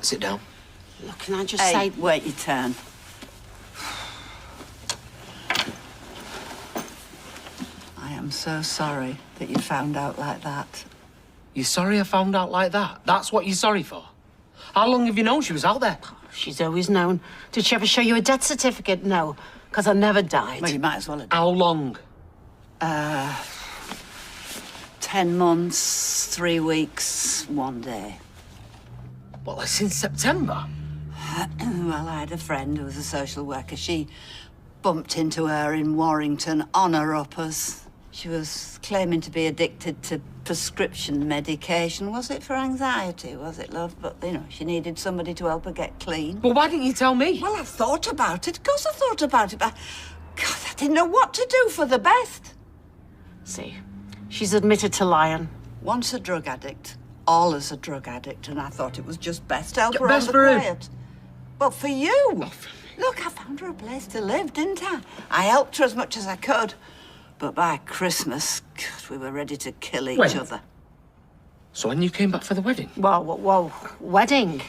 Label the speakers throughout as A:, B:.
A: Sit down.
B: Look, can I just
C: Hey,
B: say...
C: wait your turn. I am so sorry that you found out like that.
A: You're sorry I found out like that? That's what you're sorry for? How long have you known she was out there?
B: She's always known. Did she ever show you a death certificate? No, because I never died.
C: Well, you might as well have done.
A: How long?
C: 10 months, 3 weeks, 1 day.
A: Well, since September.
C: Well, I had a friend who was a social worker. She bumped into her in Warrington on her uppers. She was claiming to be addicted to prescription medication. Was it for anxiety, was it, love? But, you know, she needed somebody to help her get clean.
A: Well, why didn't you tell me?
C: Well, I thought about it. Of course I thought about it, but... God, I didn't know what to do for the best.
B: See, she's admitted to lying.
C: Once a drug addict, always a drug addict, and I thought it was just best to help her
A: Best
C: on the
A: for who?
C: quiet. Well, for you. Look, I found her a place to live, didn't I? I helped her as much as I could. But by Christmas, God, we were ready to kill each other.
A: So when you came back for the wedding?
B: Whoa, wedding?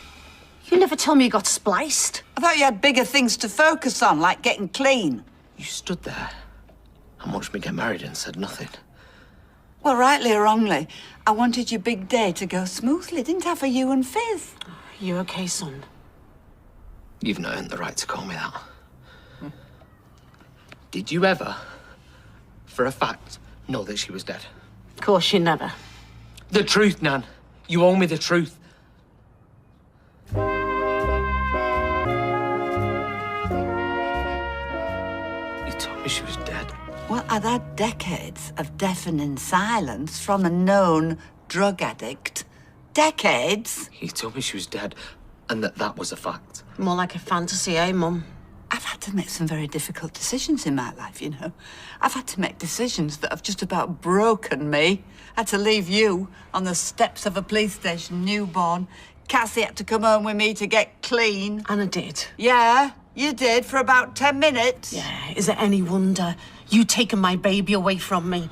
B: You never told me you got spliced.
C: I thought you had bigger things to focus on, like getting clean.
A: You stood there and watched me get married and said nothing.
C: Well, rightly or wrongly, I wanted your big day to go smoothly, didn't I, for you and Fizz?
B: You okay, son?
A: You've not earned the right to call me that. Did you ever, for a fact, know that she was dead?
B: Of course you never.
A: The truth, Nan. You owe me the truth. You told me she was dead.
C: Well, I'd had decades of deafening silence from a known drug addict. Decades?
A: You told me she was dead and that was a fact.
B: More like a fantasy, eh, Mum?
C: I've had to make some very difficult decisions in my life, you know. I've had to make decisions that have just about broken me. I had to leave you on the steps of a police station, newborn. Cassie had to come home with me to get clean.
B: And I did.
C: Yeah, you did, for about 10 minutes.
B: Yeah, is it any wonder you taking my baby away from me?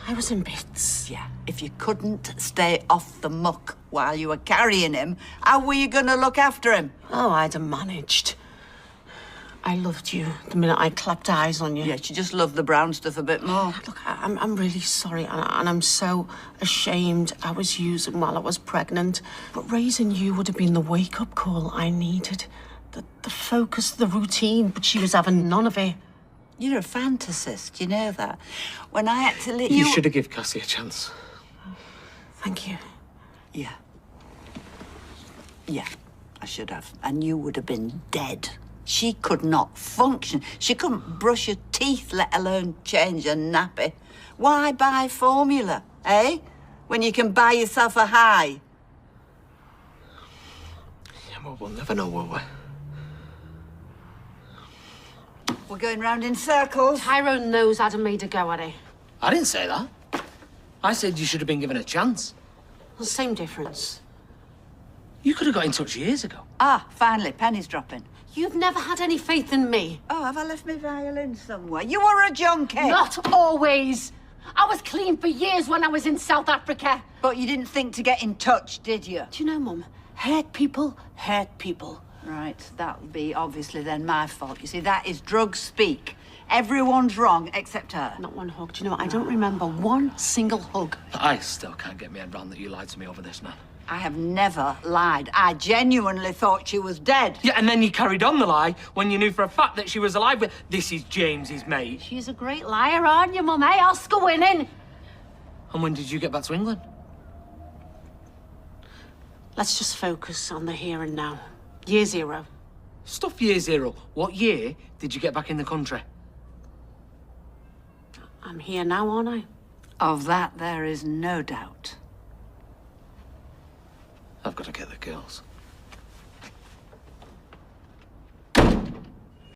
B: I was in bits.
C: Yeah, if you couldn't stay off the muck while you were carrying him, how were you going to look after him?
B: Oh, I'd have managed. I loved you the minute I clapped eyes on you.
C: Yeah, she just loved the brown stuff a bit more.
B: Look, I'm really sorry, and I'm so ashamed I was using while I was pregnant. But raising you would have been the wake-up call I needed. The focus, the routine, but she was having none of it.
C: You're a fantasist, you know that. When I had to leave...
A: You should have given Cassie a chance.
B: Thank you.
C: Yeah. Yeah, I should have. And you would have been dead. She could not function. She couldn't brush her teeth, let alone change her nappy. Why buy formula, eh? When you can buy yourself a high.
A: Yeah, well, we'll never know, will we?
C: We're going round in circles.
B: Tyrone knows Adam made a go at it.
A: I didn't say that. I said you should have been given a chance.
B: Well, same difference.
A: You could have got in touch years ago.
C: Ah, finally, penny's dropping.
B: You've never had any faith in me.
C: Oh, have I left my violin somewhere? You were a junkie.
B: Not always. I was clean for years when I was in South Africa.
C: But you didn't think to get in touch, did you?
B: Do you know, Mum? Hurt people hurt people.
C: Right, that would be obviously then my fault. You see, that is drug speak. Everyone's wrong except her.
B: Not one hug. Do you know what? I don't remember one single hug.
A: I still can't get my head around that you lied to me over this, Nan.
C: I have never lied. I genuinely thought she was dead.
A: Yeah, and then you carried on the lie when you knew for a fact that she was alive with... This is James's mate.
B: She's a great liar, aren't you, Mum? Eh? Oscar winning.
A: And when did you get back to England?
B: Let's just focus on the here and now. Year zero.
A: Stuff year zero. What year did you get back in the country?
B: I'm here now, aren't I?
C: Of that, there is no doubt.
A: I've got to get the girls.